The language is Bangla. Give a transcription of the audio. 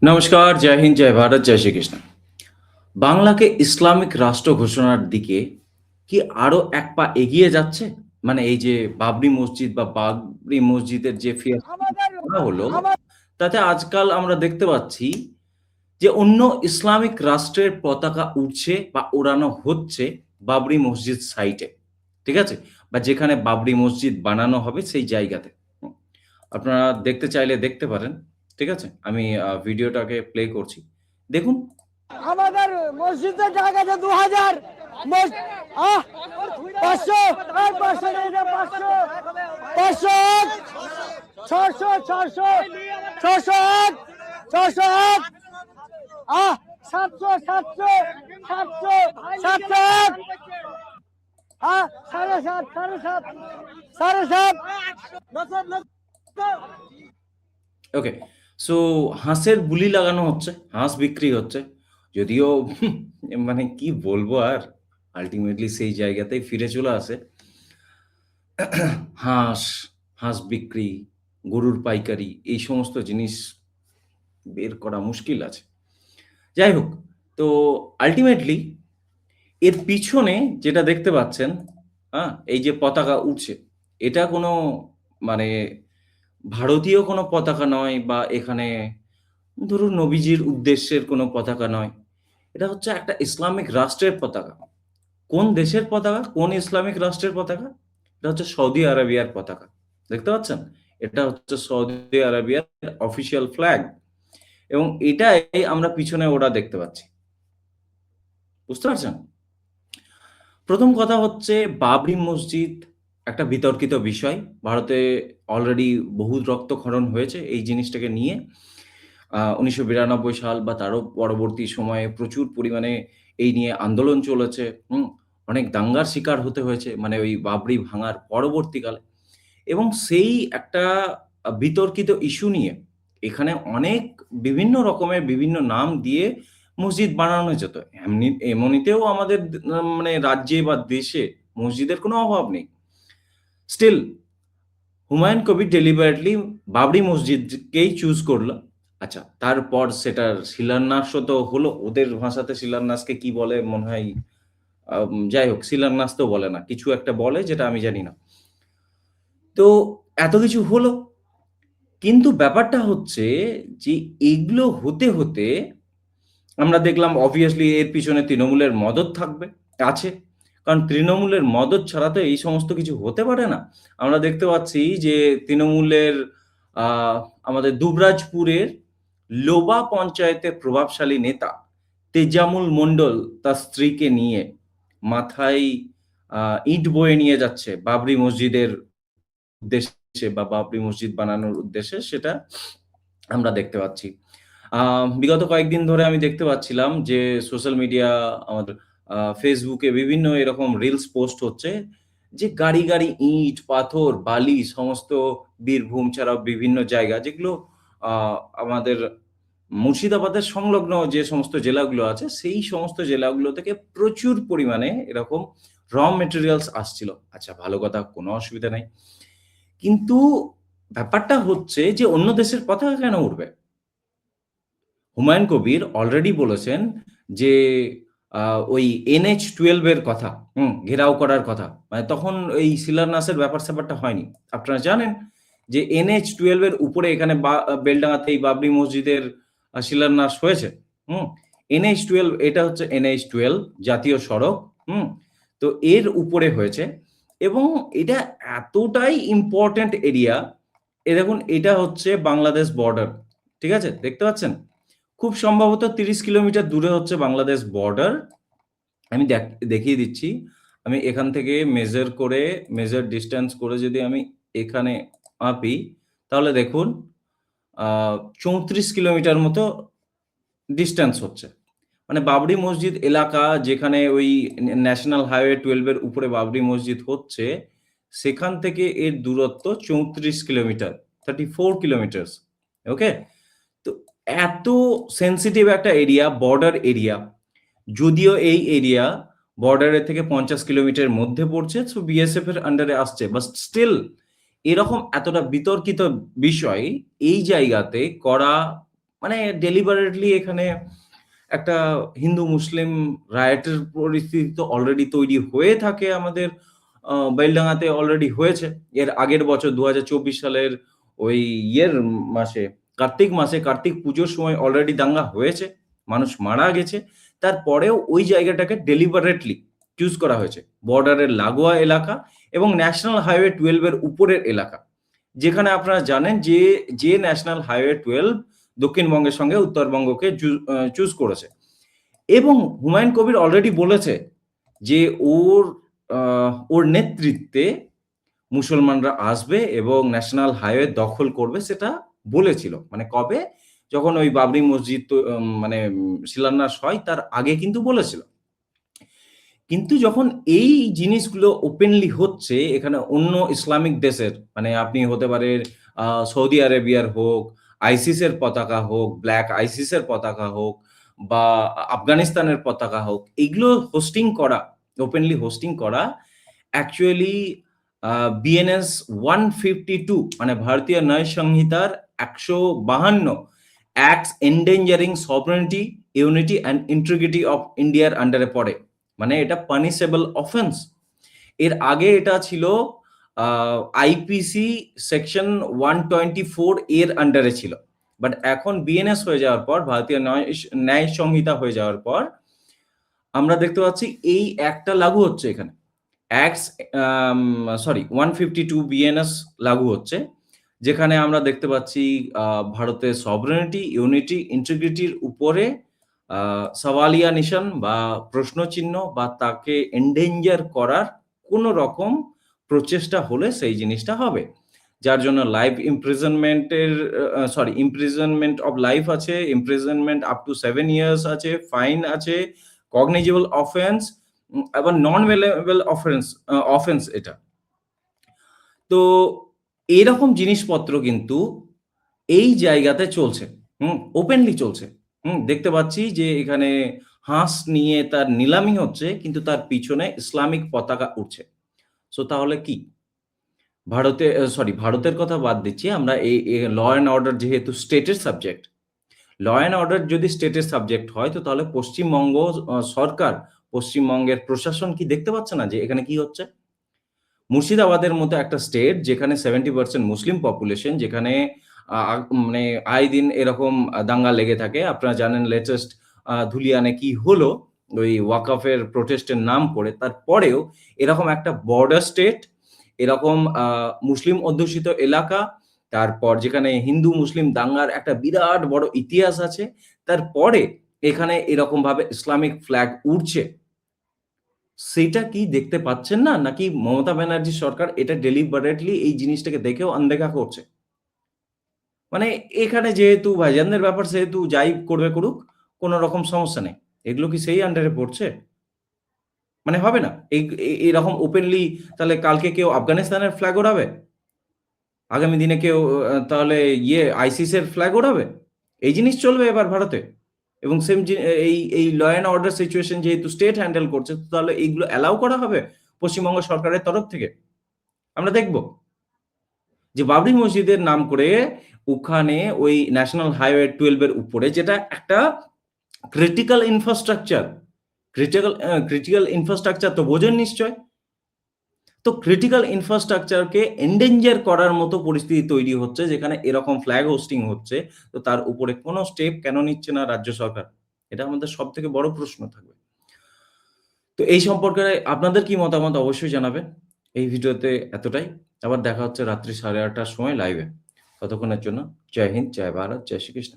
নমস্কার, জয় হিন্দ, জয় ভারত, জয় শ্রীকৃষ্ণ। বাংলাকে ইসলামিক রাষ্ট্র ঘোষণার দিকে কি আরো এক পা এগিয়ে যাচ্ছে? মানে এই যে বাবরি মসজিদ বা বাবরি মসজিদের যে ফিয়াসফাই করা হলো, তাতে আজকাল আমরা দেখতে পাচ্ছি যে অন্য ইসলামিক রাষ্ট্রের পতাকা উড়ছে বা ওড়ানো হচ্ছে বাবরি মসজিদ সাইটে। ঠিক আছে? বা যেখানে বাবরি মসজিদ বানানো হবে সেই জায়গাতে। হুম। আপনারা দেখতে চাইলে দেখতে পারেন। ঠিক আছে? আমি ভিডিওটাকে প্লে করছি। দেখুন। আমাদের মসজিদের টাকা আছে 2000 500 আর 500 নেই না 500 500 600 600 600 600 700 700 700 700 সাড়ে সাত সাড়ে সাত সাড়ে সাত ওকে। সো হাঁসের বুলি লাগানো হচ্ছে, হাঁস বিক্রি হচ্ছে। যদিও মানে কি বলবো আর? আল্টিমেটলি সেই জায়গাতেই ফিরে চলে আসে। হাঁস, হাঁস বিক্রি, গরুর পাইকারি এই সমস্ত জিনিস বের করা মুশকিল আছে। যাই হোক, তো আল্টিমেটলি এর পিছনে যেটা দেখতে পাচ্ছেন, এই যে পতাকা উড়ছে, এটা কোনো মানে ভারতীয় কোনো পতাকা নয় বা এখানে ধরুন নবীজির উদ্দেশ্যের কোনো পতাকা নয়। এটা হচ্ছে একটা ইসলামিক রাষ্ট্রের পতাকা। কোন দেশের পতাকা? কোন ইসলামিক রাষ্ট্রের পতাকা? এটা হচ্ছে সৌদি আরাবিয়ার পতাকা। দেখতে পাচ্ছেন? এটা হচ্ছে সৌদি আরাবিয়ার অফিসিয়াল ফ্ল্যাগ এবং এটাই আমরা পিছনে ওরা দেখতে পাচ্ছি। বুঝতে পারছেন? ১ম কথা হচ্ছে বাবরি মসজিদ একটা বিতর্কিত বিষয়। ভারতে অলরেডি বহু রক্তক্ষরণ হয়েছে এই জিনিসটাকে নিয়ে। ১৯৯২ সাল বা তারও পরবর্তী সময়ে প্রচুর পরিমাণে এই নিয়ে আন্দোলন চলেছে। অনেক দাঙ্গার শিকার হতে হয়েছে মানে ওই বাবরি ভাঙার পরবর্তীকালে। এবং সেই একটা বিতর্কিত ইস্যু নিয়ে এখানে অনেক বিভিন্ন রকমের বিভিন্ন নাম দিয়ে মসজিদ বানানো যেত। এমনিতেও আমাদের মানে রাজ্যে বা দেশে মসজিদের কোনো অভাব নেই। Still Humayun Kabir deliberately Babri মসজিদকেই choose করল। আচ্ছা, তারপর সেটার শিলান্যাসও তো হলো। ওদের ভাষাতে শিলান্যাসকে কি বলে মনে হয় যাই হোক শিলান্যাস তো বলে না। কিছু একটা বলে যেটা আমি জানি না। তো এত কিছু হলো। কিন্তু ব্যাপারটা হচ্ছে যে এগুলো হতে, হতে আমরা দেখলাম obviously এর পিছনে তৃণমূলের মদদ থাকবে, আছে। কারণ তৃণমূলের মদদ ছাড়া তো এই সমস্ত কিছু হতে পারে না। আমরা দেখতে পাচ্ছি যে তৃণমূলের আ আমাদের দুবরাজপুরের লোবা পঞ্চায়েতের প্রভাবশালী নেতা তেজামুল মণ্ডল তার স্ত্রীকে নিয়ে মাথায় আ ইট বয়ে নিয়ে যাচ্ছে বাবরি মসজিদের উদ্দেশ্যে বা বাবরি মসজিদ বানানোর উদ্দেশ্যে সেটা আমরা দেখতে পাচ্ছি। আ বিগত কয়েকদিন ধরে আমি দেখতে পাচ্ছিলাম যে সোশ্যাল মিডিয়া আমাদের Facebook এ বিভিন্ন এরকম রিলস পোস্ট হচ্ছে যে গাড়ি, গাড়ি ইট, পাথর, বালি সমস্ত বীরভূম ছাড়াও বিভিন্ন জায়গা যেগুলো আ আমাদের মুর্শিদাবাদের সংলগ্ন যে সমস্ত জেলাগুলো আছে সেই সমস্ত জেলাগুলো থেকে প্রচুর পরিমাণে এরকম মেটেরিয়ালস আসছিল। আচ্ছা ভালো কথা, কোনো অসুবিধা নাই। কিন্তু ব্যাপারটা হচ্ছে যে অন্য দেশের পতাকা কেন উড়বে? হুমায়ুন কবির অলরেডি বলেছেন যে আ ওই NH-12 এর কথা, ঘেরাও করার কথা। মানে তখন এই শিলান্যাসের ব্যাপার-স্যাপারটা হয়নি। আপনারা জানেন যে NH-12 এর উপরে এখানে বেলডাঙাতে এই বাবরি মসজিদের শিলান্যাস হয়েছে। হুম? NH-12 এটা হচ্ছে NH-12 জাতীয় সড়ক। হুম? তো এর উপরে হয়েছে এবং এটা এতটাই ইম্পোর্টেন্ট এরিয়া, দেখুন এটা হচ্ছে বাংলাদেশ বর্ডার। ঠিক আছে? দেখতে পাচ্ছেন? খুব সম্ভবত ৩০ কিলোমিটার দূরে হচ্ছে বাংলাদেশ বর্ডার। আমি দেখিয়ে দিচ্ছি। আমি এখান থেকে মেজার ডিসট্যান্স করে যদি আমি এখানে মাপি, তাহলে দেখুন আ ৩৪ কিলোমিটার মতো ডিসট্যান্স হচ্ছে। মানে বাবরি মসজিদ এলাকা যেখানে ওই ন্যাশনাল হাইওয়ে 12 এর উপরে বাবরি মসজিদ হচ্ছে, সেখান থেকে এর দূরত্ব ৩৪ কিলোমিটার, 34 কিলোমিটারস। ওকে? তো এত সেনসিটিভ একটা এরিয়া, বর্ডার এরিয়া। যদিও এই এরিয়া বর্ডারের থেকে ৫০ কিলোমিটারের মধ্যে পড়ছে, সো বিএসএফ এর আন্ডারে আসছে। বাট স্টিল এরকম এতটা বিতর্কিত বিষয় এই জায়গাতে করা মানে ডেলিবারেটলি এখানে একটা হিন্দু মুসলিম রায়টের পরিস্থিতি তো অলরেডি তৈরি হয়ে থাকে আমাদের বেলডাঙাতে অলরেডি হয়েছে। এর আগের বছর ২০২৪ সালের ওই ইয়ের মাসে, কার্তিক মাসে, কার্তিক পুজোর সময় অলরেডি দাঙ্গা হয়েছে। মানুষ মারা গেছে। তারপরেও ওই জায়গাটাকে ডেলিবারেটলি চুজ করা হয়েছে। বর্ডারের লাগোয়া এলাকা এবং ন্যাশনাল হাইওয়ে 12 এর উপরের এলাকা। যেখানে আপনারা জানেন যে ন্যাশনাল হাইওয়ে 12 দক্ষিণবঙ্গের সঙ্গে উত্তরবঙ্গকে চুজ করেছে। এবং হুমায়ুন কবির অলরেডি বলেছে যে ওর নেতৃত্বে মুসলমানরা আসবে এবং ন্যাশনাল হাইওয়ে দখল করবে, সেটা বলেছিল। মানে কবে? যখন ওই বাবরি মসজিদ মানে শিলান্যাস হয় তার আগে কিন্তু বলেছিল। কিন্তু যখন এই জিনিসগুলো ওপেনলি হচ্ছে এখানে অন্য ইসলামিক দেশের, মানে আপনি হতে পারে সৌদি আরেবিয়ার হোক, আইসিসের পতাকা হোক, ব্ল্যাক আইসিসের পতাকা হোক বা আফগানিস্তানের পতাকা হোক, এগুলো হোস্টিং করা, ওপেনলি হোস্টিং করা অ্যাকচুয়ালি বিএনএস 152 মানে ভারতীয় ন্যায় সংহিতার 152 acts এন্ডেঞ্জারিং সভরেনিটি, unity and integrity of ইন্ডিয়ার আন্ডারে পড়ে। মানে এটা পানিশেবল অফেন্স। এর আগে এটা ছিল আইপিসি সেকশন 124 এর আন্ডারে ছিল। বাট এখন বিএনএস হয়ে যাওয়ার পর, ভারতীয় ন্যায় সংহিতা হয়ে যাওয়ার পর আমরা দেখতে পাচ্ছি এই অ্যাক্টটা লাগু হচ্ছে এখানে। অ্যাক্টস 152 বিএনএস লাগু হচ্ছে, যেখানে আমরা দেখতে পাচ্ছি ভারতের সভরেনিটি, ইউনিটি, ইন্টিগ্রিটির উপরে সওয়ালিয়া নিশান বা প্রশ্নচিহ্ন বা তাকে এন্ডেঞ্জার করার কোনো রকম প্রচেষ্টা হলে সেই জিনিসটা হবে। যার জন্য লাইফ ইমপ্রিজনমেন্ট অফ লাইফ আছে, ইমপ্রিজনমেন্ট আপ টু 7 ইয়ার্স আছে, ফাইন আছে, কগনিজেবল অফেন্স, আবার নন ভেলেবল অফেন্স এটা। তো এরকম জিনিসপত্র কিন্তু এই জায়গাতে চলছে, ওপেনলি চলছে। দেখতে পাচ্ছি যে এখানে হাঁস নিয়ে তার নিলামি হচ্ছে, কিন্তু তার পিছনে ইসলামিক পতাকা উঠছে। সো তাহলে কি? ভারতের কথা বাদ দিচ্ছি আমরা। এই ল অ্যান্ড অর্ডার যেহেতু স্টেটের সাবজেক্ট, ল অ্যান্ড অর্ডার যদি স্টেটের সাবজেক্ট হয়, তো তাহলে পশ্চিমবঙ্গ সরকার, পশ্চিমবঙ্গের প্রশাসন কি দেখতে পাচ্ছে না যে এখানে কি হচ্ছে? মুর্শিদাবাদের মতো একটা স্টেট যেখানে 70% মুসলিম পপুলেশন, যেখানে মানে আয়ে দিন এরকম দাঙ্গা লেগে থাকে। আপনারা জানেন লেটেস্ট ধুলিয়ানে কি হলো ওই ওয়াকফের প্রোটেস্টের নাম করে। তারপরেও এরকম একটা বর্ডার স্টেট, এরকম মুসলিম অধ্যুষিত এলাকা, তারপর যেখানে হিন্দু মুসলিম দাঙ্গার একটা বিরাট বড় ইতিহাস আছে, তারপরে এখানে এরকম ভাবে ইসলামিক ফ্ল্যাগ উড়ছে। সেটা কি দেখতে পাচ্ছেন না? নাকি মমতা ব্যানার্জি সরকার এটা ডেলিবারেটলি এই জিনিসটাকে দেখেও আনদেখা করছে? মানে এখানে যেহেতু ভাইজানদের ব্যাপার, সেহেতু যাই করবে করুক, কোন রকম সমস্যা নেই। এগুলো কি সেই আন্ডারে পড়ছে? মানে হবে না। এরকম ওপেনলি তাহলে কালকে কেউ আফগানিস্তানের ফ্ল্যাগ ওড়াবে? আগামী দিনে কেউ তাহলে আইসিস এর ফ্ল্যাগ ওড়াবে? এই জিনিস চলবে এবার ভারতে। এবং সেম এই ল অ্যান্ড অর্ডার সিচুয়েশন যেহেতু স্টেট হ্যান্ডেল করছে, তাহলে এইগুলো অ্যালাউ করা হবে পশ্চিমবঙ্গ সরকারের তরফ থেকে? আমরা দেখব যে বাবরি মসজিদের নাম করে ওখানে ওই ন্যাশনাল হাইওয়ে 12 এর উপরে, যেটা একটা ক্রিটিক্যাল ইনফ্রাস্ট্রাকচার, ক্রিটিক্যাল ইনফ্রাস্ট্রাকচার তো বোঝেন নিশ্চয়। তো ক্রিটিক্যাল ইনফ্রাস্ট্রাকচারকে এন্ডেঞ্জার করার মতো পরিস্থিতি তৈরি হচ্ছে, যেখানে এরকম ফ্ল্যাগ হোস্টিং হচ্ছে। তো তার উপরে কোনো স্টেপ কেন নিচ্ছে না রাজ্য সরকার? এটা আমাদের সবথেকে বড় প্রশ্ন থাকবে। তো এই সম্পর্কে আপনাদের কি মতামত অবশ্যই জানাবেন। এই ভিডিওতে এতটাই। আবার দেখা হচ্ছে রাত্রি 8:30টার সময় লাইভে। ততক্ষণের জন্য জয় হিন্দ, জয় ভারত, জয় শ্রীকৃষ্ণ।